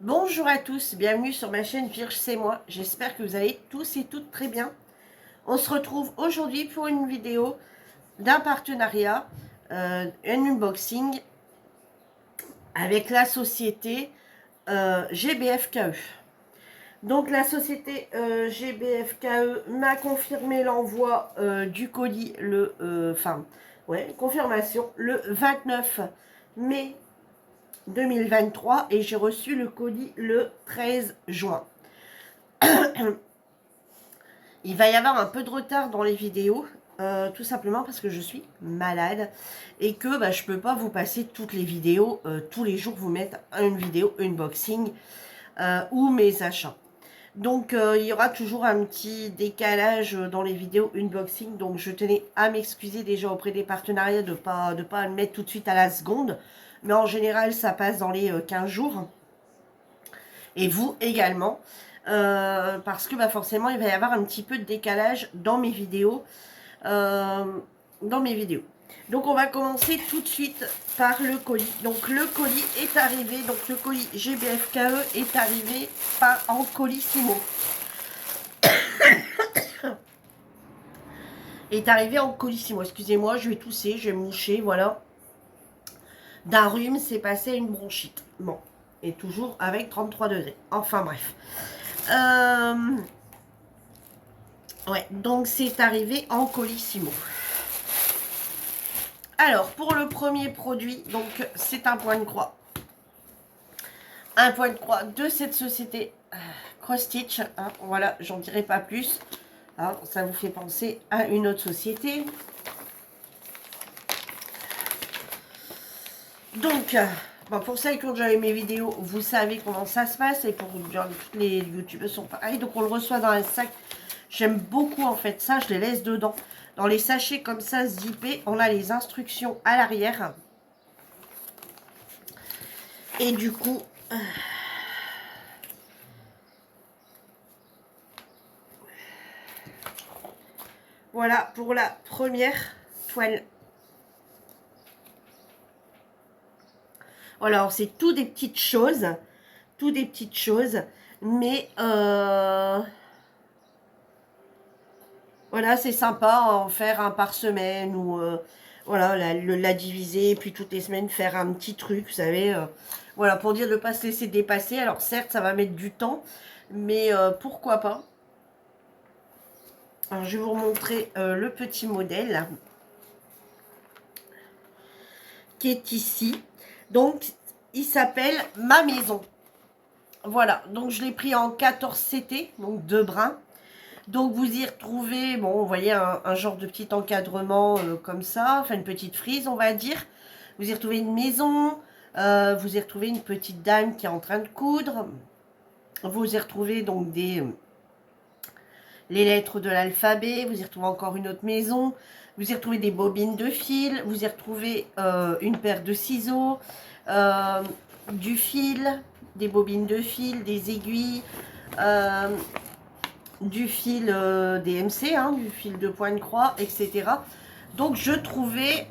Bonjour à tous, bienvenue sur ma chaîne Virge c'est moi. J'espère que vous allez tous et toutes très bien. On se retrouve aujourd'hui pour une vidéo d'un partenariat, un unboxing avec la société GBFKE. Donc la société GBFKE m'a confirmé l'envoi du colis confirmation le 29 mai 2023 et j'ai reçu le colis le 13 juin. Il va y avoir un peu de retard dans les vidéos, tout simplement parce que je suis malade et que je ne peux pas vous passer toutes les vidéos, tous les jours vous mettre une vidéo unboxing ou mes achats. Donc il y aura toujours un petit décalage dans les vidéos unboxing, donc je tenais à m'excuser déjà auprès des partenariats de pas le mettre tout de suite à la seconde, mais en général ça passe dans les 15 jours, et vous également. Parce que forcément il va y avoir un petit peu de décalage dans mes vidéos. Donc on va commencer tout de suite par le colis. Donc le colis est arrivé, donc le colis GBFKE est arrivé en Colissimo. Est arrivé en Colissimo, excusez-moi, je vais tousser, je vais moucher, voilà. D'un rhume, c'est passé à une bronchite. Bon, et toujours avec 33 degrés. Enfin bref. Ouais, donc c'est arrivé en Colissimo. Alors, pour le premier produit, donc c'est un point de croix. Un point de croix de cette société Cross Stitch. Hein, voilà, j'en dirai pas plus. Hein, ça vous fait penser à une autre société. Donc, pour celles qui ont déjà vu mes vidéos, vous savez comment ça se passe. Et pour tous les youtubeurs sont pareils. Donc, on le reçoit dans un sac. J'aime beaucoup en fait ça, je les laisse dedans. Dans les sachets comme ça, zippés, on a les instructions à l'arrière. Et du coup, voilà pour la première toile. Voilà, alors c'est tout des petites choses. Tout des petites choses. Mais voilà, c'est sympa en faire un par semaine ou voilà, la diviser et puis toutes les semaines faire un petit truc, vous savez. Voilà, pour dire de ne pas se laisser dépasser. Alors certes, ça va mettre du temps, mais pourquoi pas. Alors je vais vous montrer le petit modèle qui est ici. Donc, il s'appelle Ma Maison. Voilà, donc je l'ai pris en 14 CT, donc 2 brins. Donc vous y retrouvez, bon, vous voyez un genre de petit encadrement comme ça, enfin une petite frise on va dire. Vous y retrouvez une maison, vous y retrouvez une petite dame qui est en train de coudre. Vous y retrouvez donc les lettres de l'alphabet, vous y retrouvez encore une autre maison. Vous y retrouvez des bobines de fil, vous y retrouvez une paire de ciseaux, du fil, des bobines de fil, des aiguilles, du fil DMC, hein, du fil de point de croix, etc. Donc je trouvais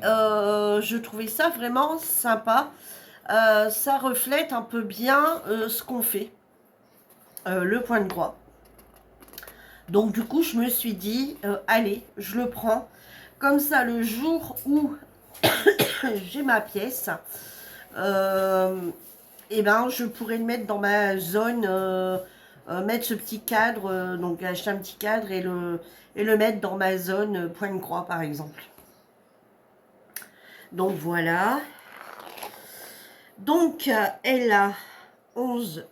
ça vraiment sympa. Ça reflète un peu bien ce qu'on fait, le point de croix. Donc du coup je me suis dit, allez, je le prends. Comme ça le jour où j'ai ma pièce, et je pourrais le mettre dans ma zone, mettre ce petit cadre, donc acheter un petit cadre et le mettre dans ma zone point de croix par exemple. Donc voilà. Donc elle a 11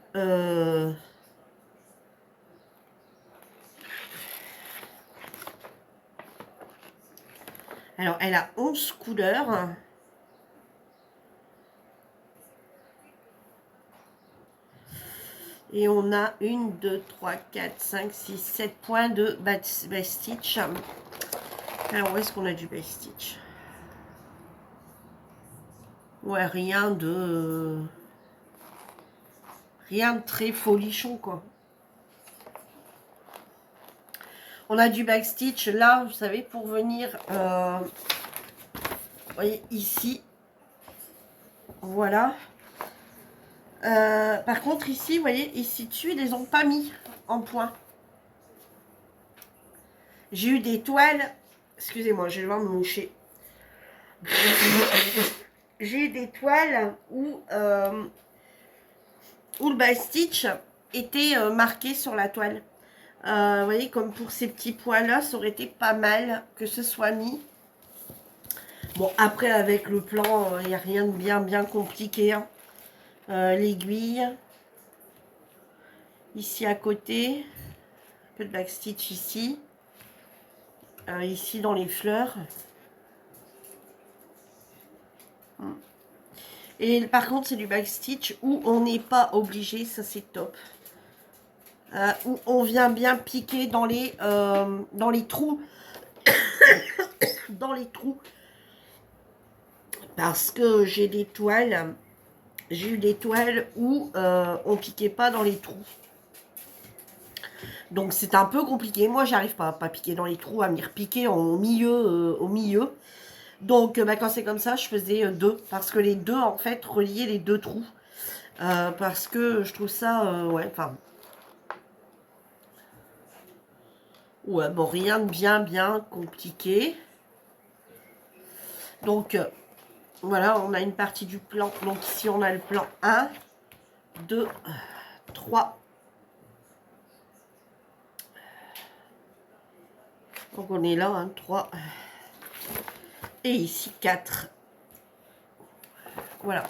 alors elle a 11 couleurs. Et on a 1, 2, 3, 4, 5, 6, 7 points de base stitch. Alors où est-ce qu'on a du base stitch? Ouais, rien de très folichon quoi. On a du backstitch là, vous savez, pour venir, vous voyez ici, voilà, Par contre, ici, vous voyez, ici dessus, ils les ont pas mis en point. J'ai eu des toiles. Excusez-moi, je vais devoir me moucher. J'ai eu des toiles où le by stitch était marqué sur la toile. Vous voyez, comme pour ces petits points-là, ça aurait été pas mal que ce soit mis. Bon, après, avec le plan, il n'y a rien de bien compliqué. Hein. L'aiguille. Ici à côté. Un peu de backstitch ici. Ici dans les fleurs. Et par contre, c'est du backstitch où on n'est pas obligé, ça c'est top. Où on vient bien piquer dans les trous. Dans les trous. Parce que j'ai des toiles. J'ai eu des toiles où on piquait pas dans les trous. Donc c'est un peu compliqué. Moi, j'arrive pas à pas piquer dans les trous, à venir piquer au milieu. Donc quand c'est comme ça, je faisais deux. Parce que les deux, en fait, reliaient les deux trous. Parce que je trouve ça, ouais, enfin... Ouais, bon, rien de bien compliqué. Donc, voilà, on a une partie du plan. Donc ici, on a le plan 1, 2, 3. Donc on est là, hein, 3. Et ici, 4. Voilà.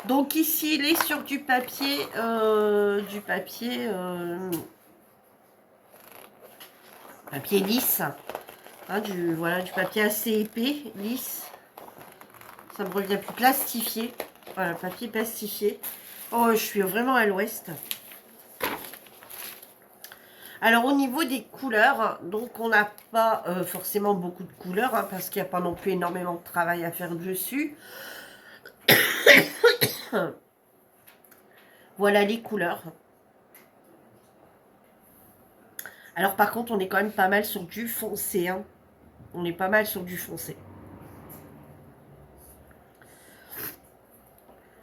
Donc ici, il est sur du papier, papier lisse. Hein, voilà, du papier assez épais, lisse. Ça me revient plus plastifié. Voilà, papier plastifié. Oh, je suis vraiment à l'ouest. Alors, au niveau des couleurs, donc on n'a pas forcément beaucoup de couleurs, hein, parce qu'il n'y a pas non plus énormément de travail à faire dessus. Voilà les couleurs. Alors, par contre, on est quand même pas mal sur du foncé. Hein. On est pas mal sur du foncé.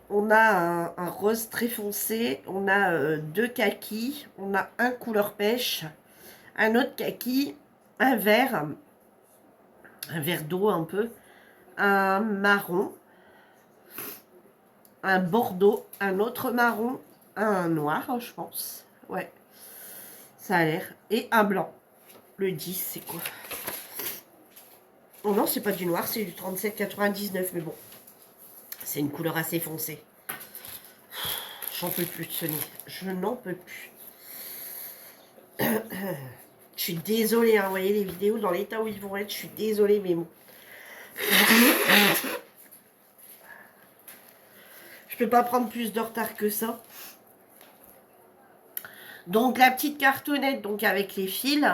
On a un rose très foncé, on a deux kakis, on a un couleur pêche, un autre kaki, un vert d'eau un peu, un marron, un bordeaux, un autre marron, un noir, je pense. Ouais, ça a l'air. Et un blanc. Le 10, c'est quoi? Oh non, c'est pas du noir, c'est du 37,99, mais bon. C'est une couleur assez foncée. J'en peux plus de ce nez. Je n'en peux plus. Je suis désolée, hein, vous voyez les vidéos dans l'état où ils vont être, je suis désolée, mais bon. Je peux pas prendre plus de retard que ça. Donc la petite cartonnette, donc avec les fils.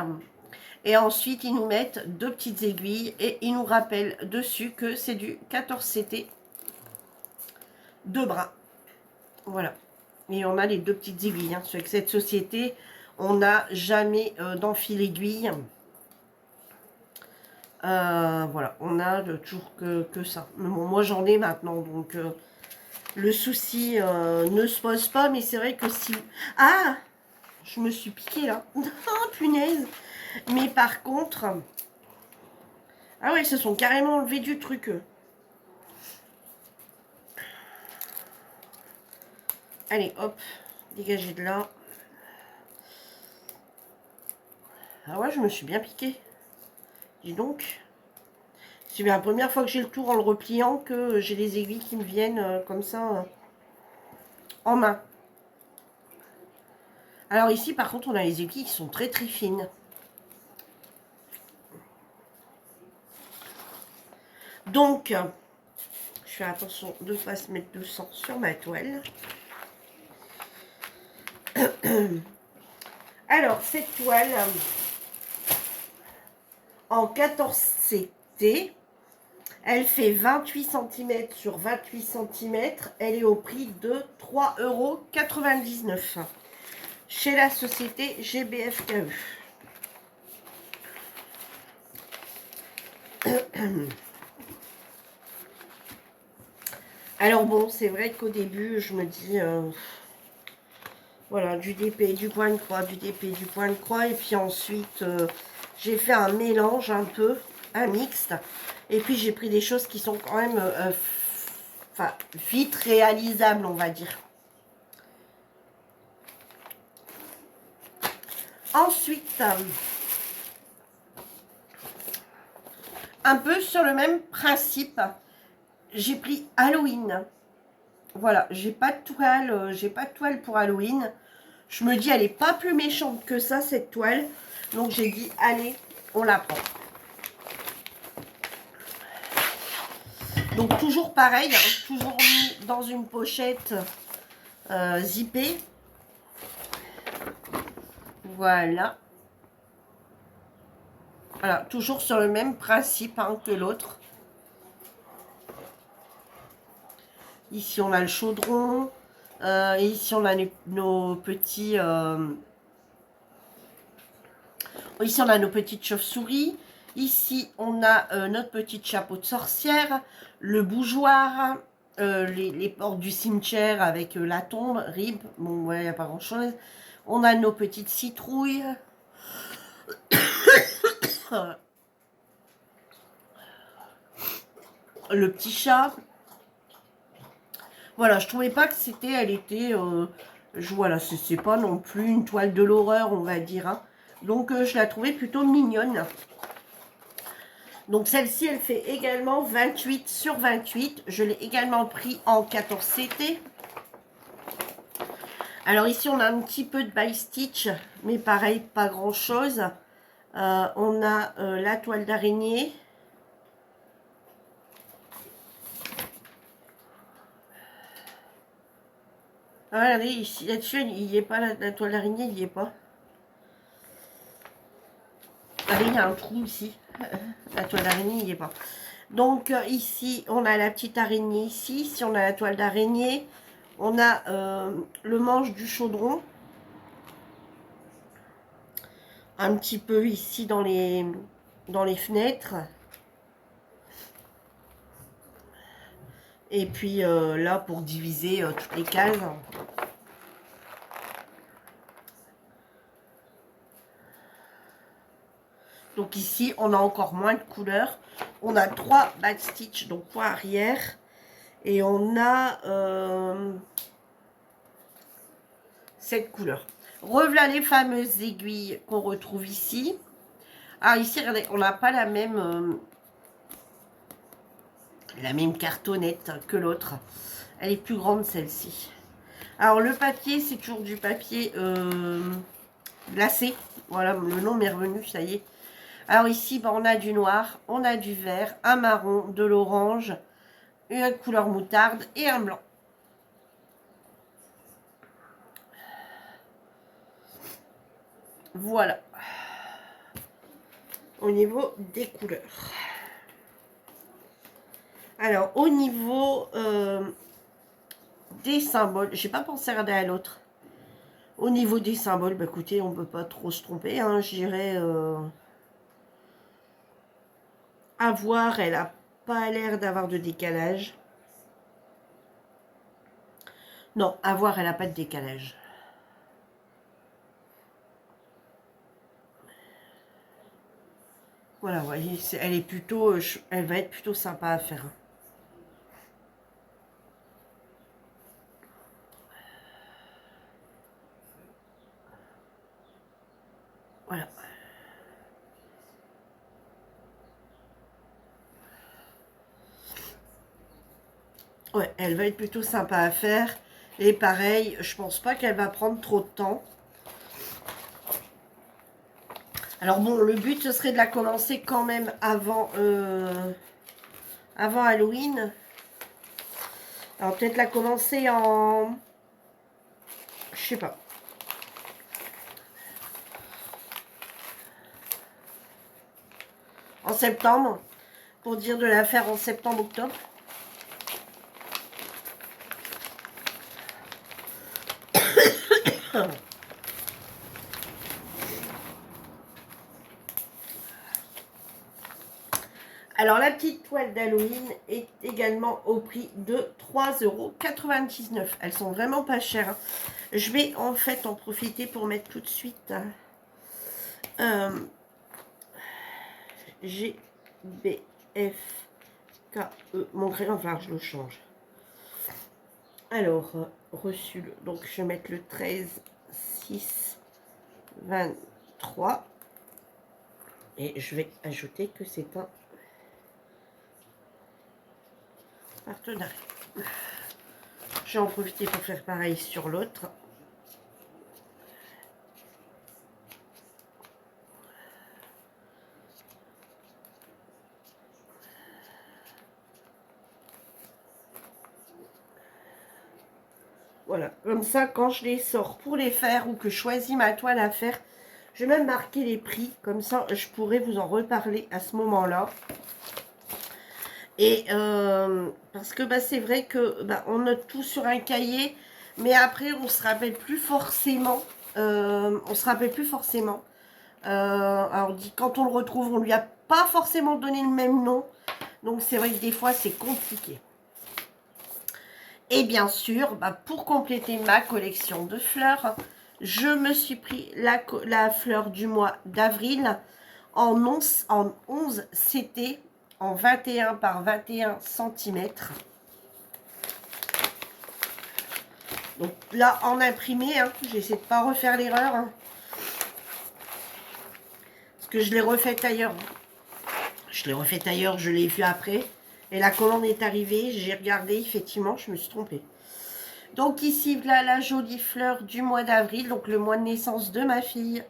Et ensuite, ils nous mettent deux petites aiguilles et ils nous rappellent dessus que c'est du 14CT de bras. Voilà. Et on a les deux petites aiguilles. Hein. Avec cette société, on n'a jamais d'enfil aiguille. Voilà, on a toujours que ça. Mais bon, moi j'en ai maintenant, donc le souci ne se pose pas. Mais c'est vrai que si... Ah, je me suis piquée là. Oh, punaise. Mais par contre... Ah ouais, ils se sont carrément enlevés du truc. Allez, hop, dégagez de là. Ah ouais, je me suis bien piquée. Dis donc. C'est bien la première fois que j'ai le tour en le repliant que j'ai les aiguilles qui me viennent comme ça en main. Alors ici, par contre, on a les aiguilles qui sont très très fines. Donc, je fais attention de ne pas se mettre de sang sur ma toile. Alors, cette toile en 14CT, elle fait 28 cm sur 28 cm. Elle est au prix de 3,99 € chez la société GBFKE. Alors bon, c'est vrai qu'au début, je me dis, voilà, du DP, du point de croix, du DP, du point de croix. Et puis ensuite, j'ai fait un mélange un peu, un mixte. Et puis j'ai pris des choses qui sont quand même, enfin, vite réalisables, on va dire. Ensuite, un peu sur le même principe, j'ai pris Halloween. Voilà, j'ai pas de toile pour Halloween. Je me dis, elle est pas plus méchante que ça, cette toile. Donc j'ai dit, allez, on la prend. Donc toujours pareil, hein, toujours mis dans une pochette zippée. Voilà. Voilà, toujours sur le même principe hein, que l'autre. Ici, on a le chaudron. Ici, on a nos petits... ici, on a nos petites chauves-souris. Ici, on a notre petit chapeau de sorcière. Le bougeoir. Les portes du cimetière avec la tombe. Rib. Bon, ouais, il n'y a pas grand-chose. On a nos petites citrouilles. Le petit chat. Voilà, je trouvais pas que c'était... Elle était... voilà, c'est pas non plus une toile de l'horreur, on va dire. Hein. Donc, je la trouvais plutôt mignonne. Donc, celle-ci, elle fait également 28 sur 28. Je l'ai également pris en 14 CT. Alors, ici, on a un petit peu de by stitch, mais pareil, pas grand-chose. On a la toile d'araignée. Ah, regardez, ici, là-dessus, il n'y est pas, la toile d'araignée, il n'y est pas. Ah, il y a un trou ici. La toile d'araignée, il n'y est pas. Donc, ici, on a la petite araignée ici. Ici, on a la toile d'araignée. On a le manche du chaudron. Un petit peu ici dans les fenêtres. Et puis là, pour diviser toutes les cases. Donc ici, on a encore moins de couleurs. On a 3 backstitch, donc point arrière. Et on a cette couleur. Revoilà les fameuses aiguilles qu'on retrouve ici. Ah, ici, regardez, on n'a pas la même cartonnette que l'autre. Elle est plus grande, celle-ci. Alors, le papier, c'est toujours du papier glacé. Voilà, le nom m'est revenu, ça y est. Alors ici, bah, on a du noir, on a du vert, un marron, de l'orange, une couleur moutarde et un blanc. Voilà. Au niveau des couleurs. Alors, au niveau des symboles, j'ai pas pensé à regarder à l'autre. Au niveau des symboles, bah écoutez, on peut pas trop se tromper. Hein, je dirais à voir, elle a pas l'air d'avoir de décalage. Non, à voir, elle a pas de décalage. Voilà, vous voyez, elle est plutôt, elle va être plutôt sympa à faire. Voilà. Ouais, elle va être plutôt sympa à faire. Et pareil, je pense pas qu'elle va prendre trop de temps. Alors bon, le but, ce serait de la commencer quand même avant Halloween. Alors peut-être la commencer en... Je sais pas. En septembre. Pour dire de la faire en septembre-octobre. Alors, la petite toile d'Halloween est également au prix de 3,99 €. Elles sont vraiment pas chères, hein. Je vais en fait en profiter pour mettre tout de suite GBFKE. Mon crayon, enfin, je le change. Alors, reçu, donc je vais mettre le 13/6/23. Et je vais ajouter que c'est un partenariat. Je vais en profiter pour faire pareil sur l'autre. Voilà, comme ça, quand je les sors pour les faire ou que je choisis ma toile à faire, je vais même marquer les prix. Comme ça, je pourrai vous en reparler à ce moment-là. Et parce que c'est vrai que on note tout sur un cahier, mais après, on se rappelle plus forcément. Alors, quand on le retrouve, on lui a pas forcément donné le même nom. Donc, c'est vrai que des fois, c'est compliqué. Et bien sûr, pour compléter ma collection de fleurs, je me suis pris la fleur du mois d'avril en 11 CT, en 21 par 21 cm. Donc là, en imprimé, hein, j'essaie de ne pas refaire l'erreur. Hein, parce que je l'ai refaite ailleurs. Je l'ai vu après. Et la commande est arrivée, j'ai regardé, effectivement, je me suis trompée. Donc ici, voilà la jolie fleur du mois d'avril, donc le mois de naissance de ma fille.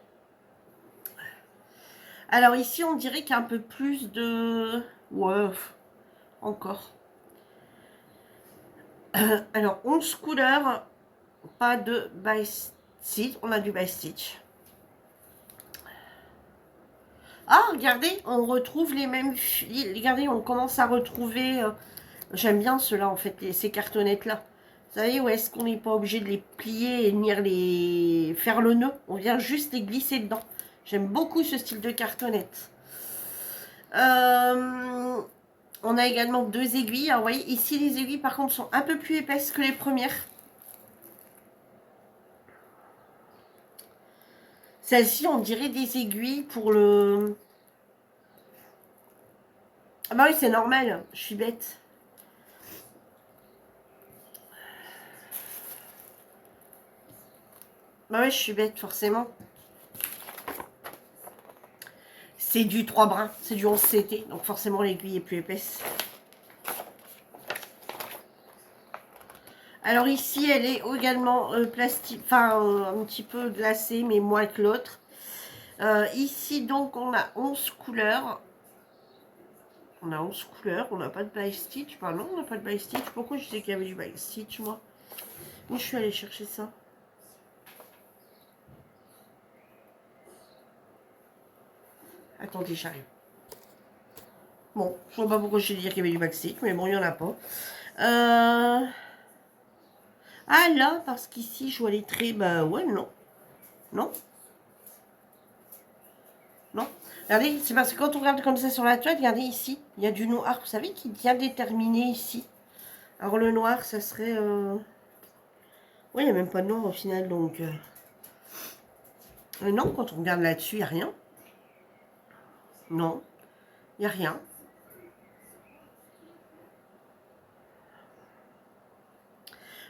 Alors ici, on dirait qu'il y a un peu plus de... Ouais, encore. Alors, 11 couleurs, pas de by stitch, on a du by stitch. Ah, regardez, on retrouve les mêmes... Regardez, on commence à retrouver... J'aime bien ceux-là, en fait, ces cartonnettes-là. Vous savez, où est-ce qu'on n'est pas obligé de les plier et venir les faire le nœud? On vient juste les glisser dedans. J'aime beaucoup ce style de cartonnette. On a également 2 aiguilles. Alors, vous voyez, ici, les aiguilles, par contre, sont un peu plus épaisses que les premières. Celles-ci, on dirait des aiguilles pour le... Ah bah oui, c'est normal, je suis bête. Bah oui, je suis bête, forcément. C'est du 3 brins, c'est du 11 CT, donc forcément l'aiguille est plus épaisse. Alors ici, elle est également plastique, enfin un petit peu glacée, mais moins que l'autre. Ici, donc, on a 11 couleurs. On a 11 couleurs, on n'a pas de by stitch. Enfin non, on n'a pas de by stitch. Pourquoi je sais qu'il y avait du by stitch, moi? Où je suis allée chercher ça? Attendez, j'arrive. Bon, je vois pas pourquoi je vais dire qu'il y avait du by stitch, mais bon, il n'y en a pas. Ah là, parce qu'ici, je vois les traits. Bah ouais, non. Non. Non. Regardez, c'est parce que quand on regarde comme ça sur la toile, regardez ici, il y a du noir, vous savez, qui vient déterminer ici. Alors le noir, ça serait... Oui, il n'y a même pas de noir au final, donc... non, quand on regarde là-dessus, il n'y a rien. Non, il n'y a rien.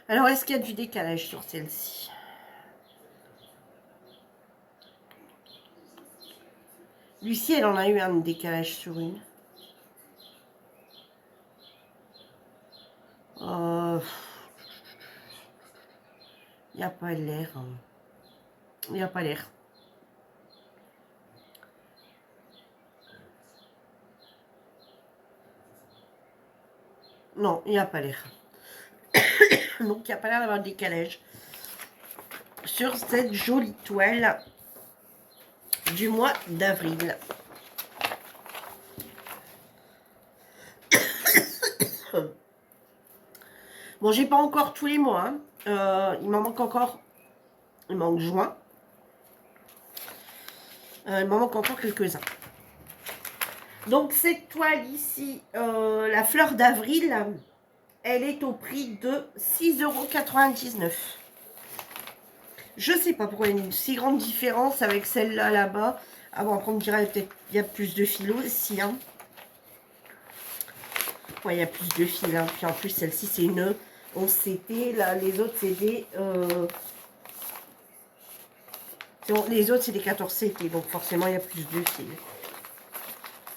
Alors, est-ce qu'il y a du décalage sur celle-ci? Lucie, elle en a eu un décalage sur une. Il n'y a pas l'air. Il n'y a pas l'air. Non, il n'y a pas l'air. Donc, il n'y a pas l'air d'avoir de décalage sur cette jolie toile du mois d'avril. Bon, j'ai pas encore tous les mois. Hein. Il m'en manque encore. Il manque juin. Il m'en manque encore quelques-uns. Donc cette toile ici, la fleur d'avril, elle est au prix de 6,99 €. Je sais pas pourquoi il y a une si grande différence avec celle-là là-bas. Ah bon, après on me dirait peut-être il y a plus de fil aussi. Hein. Ouais, il y a plus de fil. Hein. Puis en plus, celle-ci, c'est une 11 CT. Là, les autres, c'est des... les autres, c'est des 14 CT. Donc forcément, il y a plus de fil.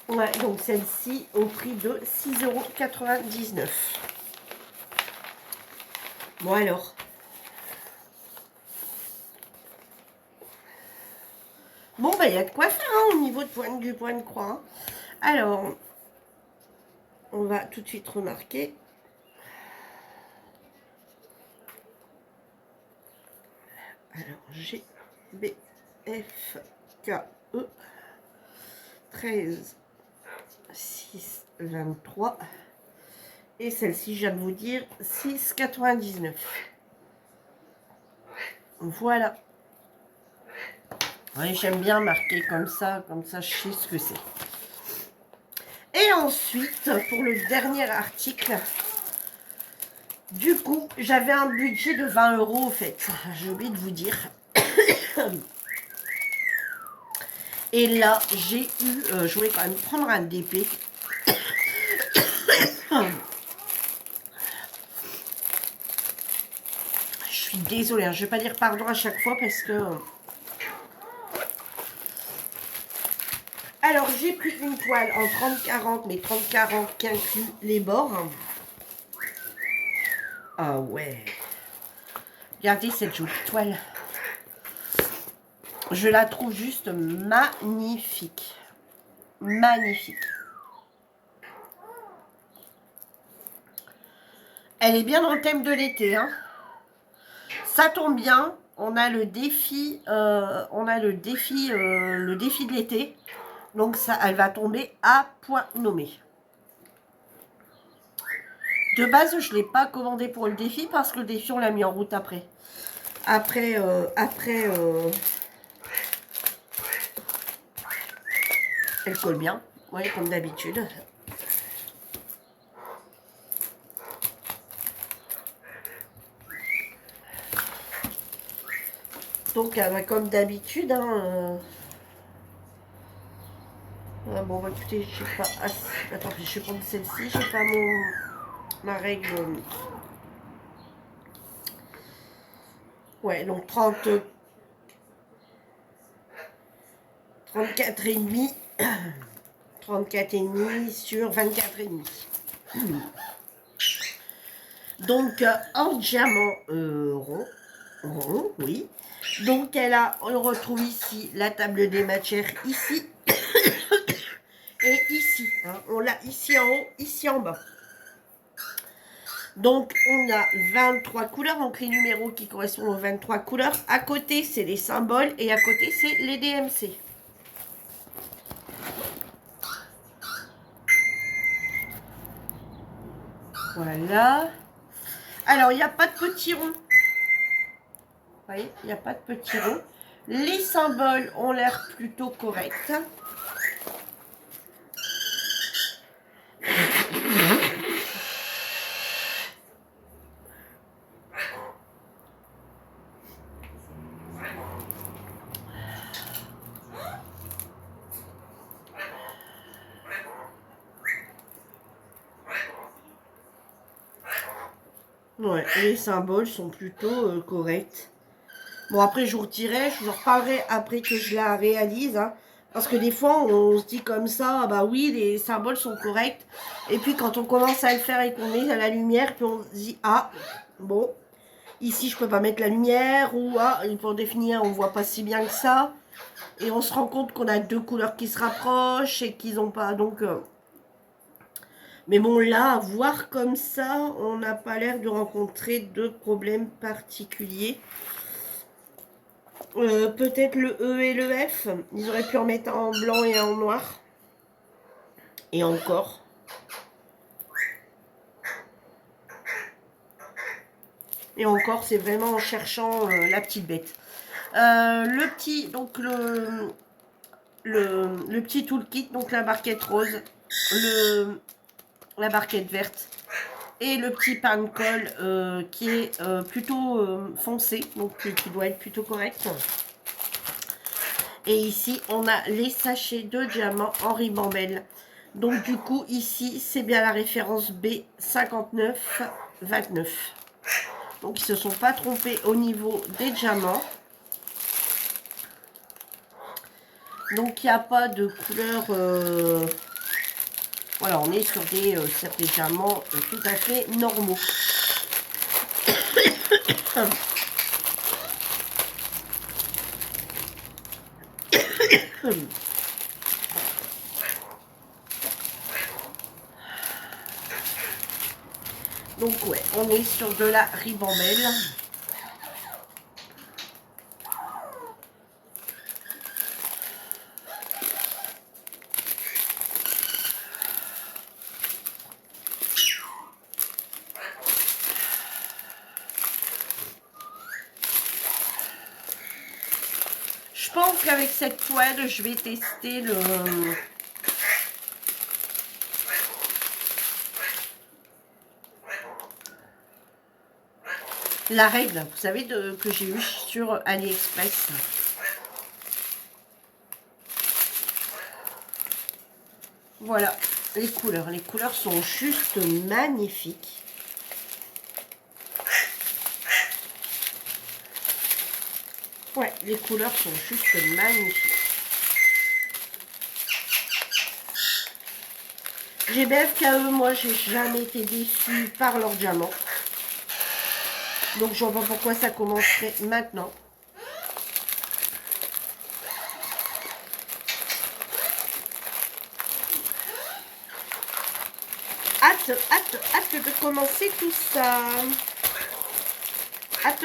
Ouais, donc celle-ci au prix de 6,99 €. Bon alors. Bon, bah, il y a de quoi faire hein, au niveau du point de croix. Hein. Alors, on va tout de suite remarquer. Alors, G, B, F, K, E, 13, 6, 23. Et celle-ci, je viens de vous dire, 6,99 €. Voilà. Ouais, j'aime bien marquer comme ça je sais ce que c'est. Et ensuite, pour le dernier article, du coup, j'avais un budget de 20 € au fait. J'ai oublié de vous dire. Et là, j'ai eu, je voulais quand même prendre un DP. Je suis désolée, hein, je vais pas dire pardon à chaque fois parce que... Alors, j'ai pris une toile en 30-40, mais 30-40 qui inclut les bords. Ah ouais. Regardez cette jolie toile. Je la trouve juste magnifique. Magnifique. Elle est bien dans le thème de l'été. Hein. Ça tombe bien. On a le défi, le défi de l'été. Donc ça, elle va tomber à point nommé. De base, je ne l'ai pas commandé pour le défi parce que le défi, on l'a mis en route après. Elle colle bien, ouais, comme d'habitude. Donc, comme d'habitude, hein, bon, bah, écoutez, je sais pas. Attends, je vais prendre celle-ci. J'ai pas ma règle. Ouais, donc 34,5. 34,5 sur 24,5. Donc, en diamant rond, oui. Donc, on retrouve ici la table des matières, ici. Et ici. Hein, on l'a ici en haut, ici en bas. Donc, on a 23 couleurs, donc les numéros qui correspondent aux 23 couleurs. À côté, c'est les symboles et à côté, c'est les DMC. Voilà. Alors, il n'y a pas de petits ronds. Vous voyez, il n'y a pas de petits ronds. Les symboles ont l'air plutôt corrects. Ouais, les symboles sont plutôt corrects. Bon, après, je vous retirerai, je vous en reparlerai après que je la réalise. Hein, parce que des fois, on se dit comme ça, ah bah oui, les symboles sont corrects. Et puis, quand on commence à le faire et qu'on met à la lumière, puis on se dit, ah, bon, ici, je peux pas mettre la lumière. Ou, ah, pour définir, on voit pas si bien que ça. Et on se rend compte qu'on a deux couleurs qui se rapprochent et qu'ils n'ont pas... Donc... Mais bon, là, à voir comme ça, on n'a pas l'air de rencontrer de problèmes particuliers. Peut-être le E et le F. Ils auraient pu en mettre en blanc et en noir. Et encore. Et encore, c'est vraiment en cherchant la petite bête. Donc le petit toolkit, donc la barquette rose, la barquette verte et le petit pan colle qui est plutôt foncé, donc qui doit être plutôt correct. Et ici, on a les sachets de diamants en ribambelle. Donc du coup, ici, c'est bien la référence B5929. Donc ils ne se sont pas trompés au niveau des diamants. Donc il n'y a pas de couleur... Voilà, on est sur des diamants tout à fait normaux. Donc ouais, on est sur de la ribambelle. Je pense qu'avec cette toile, je vais tester la règle, vous savez, que j'ai eu sur AliExpress. Voilà, les couleurs. Les couleurs sont juste magnifiques. Ouais, les couleurs sont juste magnifiques. GBFKE, moi, j'ai jamais été déçue par leur diamant. Donc, je vois pas pourquoi ça commencerait maintenant. Hâte de commencer tout ça. Hâte.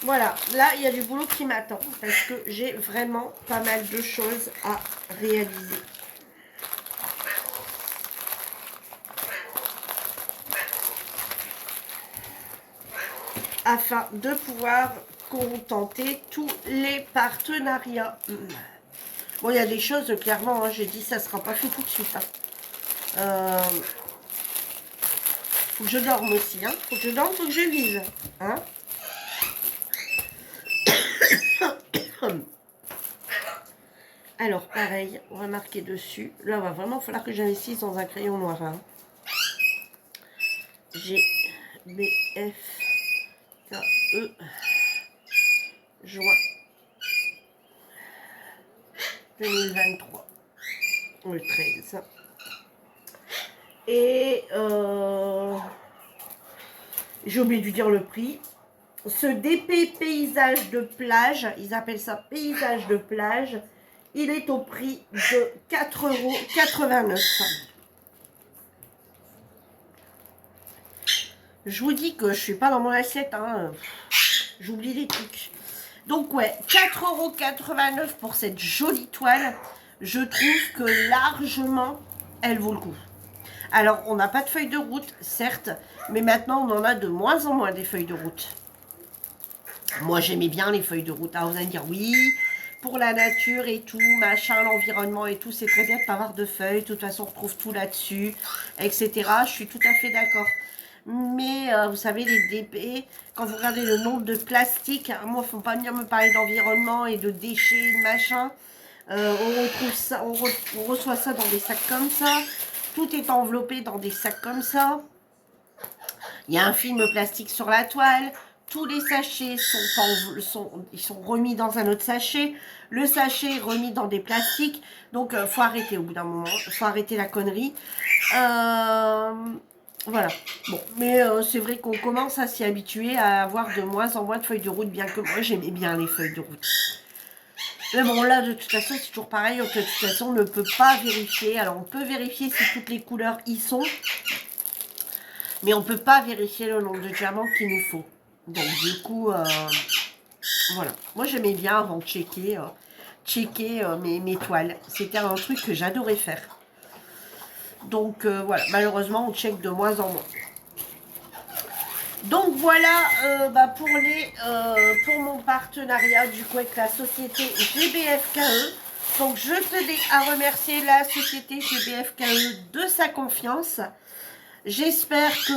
Voilà, là, il y a du boulot qui m'attend parce que j'ai vraiment pas mal de choses à réaliser. Afin de pouvoir contenter tous les partenariats. Bon, il y a des choses, clairement, hein, j'ai dit ça ne sera pas fait tout de suite. Hein. Faut que je dorme aussi. Hein. Faut que je dorme, faut que je vive. Hein. Alors, pareil, on va marquer dessus. Là, il va vraiment falloir que j'investisse dans un crayon noir. Hein. G, B, F, K, E, juin 2023, le 13. Et j'ai oublié de dire le prix. Ce DP paysage de plage, ils appellent ça paysage de plage, il est au prix de 4,89 €. Je vous dis que je suis pas dans mon assiette, hein. J'oublie des trucs. Donc ouais, 4,89 € pour cette jolie toile. Je trouve que largement, elle vaut le coup. Alors, on n'a pas de feuille de route, certes, mais maintenant, on en a de moins en moins des feuilles de route. Moi, j'aimais bien les feuilles de route. Alors, vous allez me dire, oui, pour la nature et tout, machin, l'environnement et tout, c'est très bien de pas avoir de feuilles. De toute façon, on retrouve tout là-dessus, etc. Je suis tout à fait d'accord. Mais, vous savez, les DP, quand vous regardez le nombre de plastiques, moi, il ne faut pas venir me parler d'environnement et de déchets, de machin. On retrouve ça, on reçoit ça dans des sacs comme ça. Tout est enveloppé dans des sacs comme ça. Il y a un film plastique sur la toile. Tous les sachets sont remis dans un autre sachet. Le sachet est remis dans des plastiques. Donc, faut arrêter au bout d'un moment. Faut arrêter la connerie. Voilà. Bon, mais c'est vrai qu'on commence à s'y habituer à avoir de moins en moins de feuilles de route, bien que moi, j'aimais bien les feuilles de route. Mais bon, là, de toute façon, c'est toujours pareil. De toute façon, on ne peut pas vérifier. Alors, on peut vérifier si toutes les couleurs y sont. Mais on ne peut pas vérifier le nombre de diamants qu'il nous faut. Donc, du coup, voilà. Moi, j'aimais bien avant de checker mes toiles. C'était un truc que j'adorais faire. Donc, voilà. Malheureusement, on check de moins en moins. Donc voilà pour mon partenariat du coup avec la société GBFKE. Donc je tenais à remercier la société GBFKE de sa confiance. J'espère que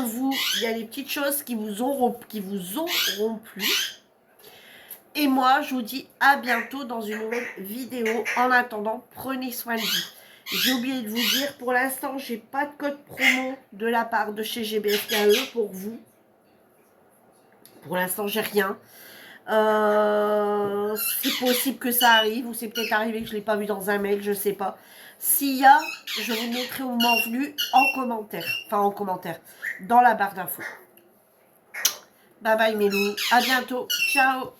il y a des petites choses qui vous auront plu. Et moi, je vous dis à bientôt dans une nouvelle vidéo. En attendant, prenez soin de vous. J'ai oublié de vous dire, pour l'instant, j'ai pas de code promo de la part de chez GBFKE pour vous. Pour l'instant, j'ai rien. C'est possible que ça arrive, ou c'est peut-être arrivé que je ne l'ai pas vu dans un mail, je sais pas. S'il y a, je vous mettrai au moment venu en commentaire. Enfin, en commentaire, dans la barre d'infos. Bye bye mes loups, à bientôt, ciao.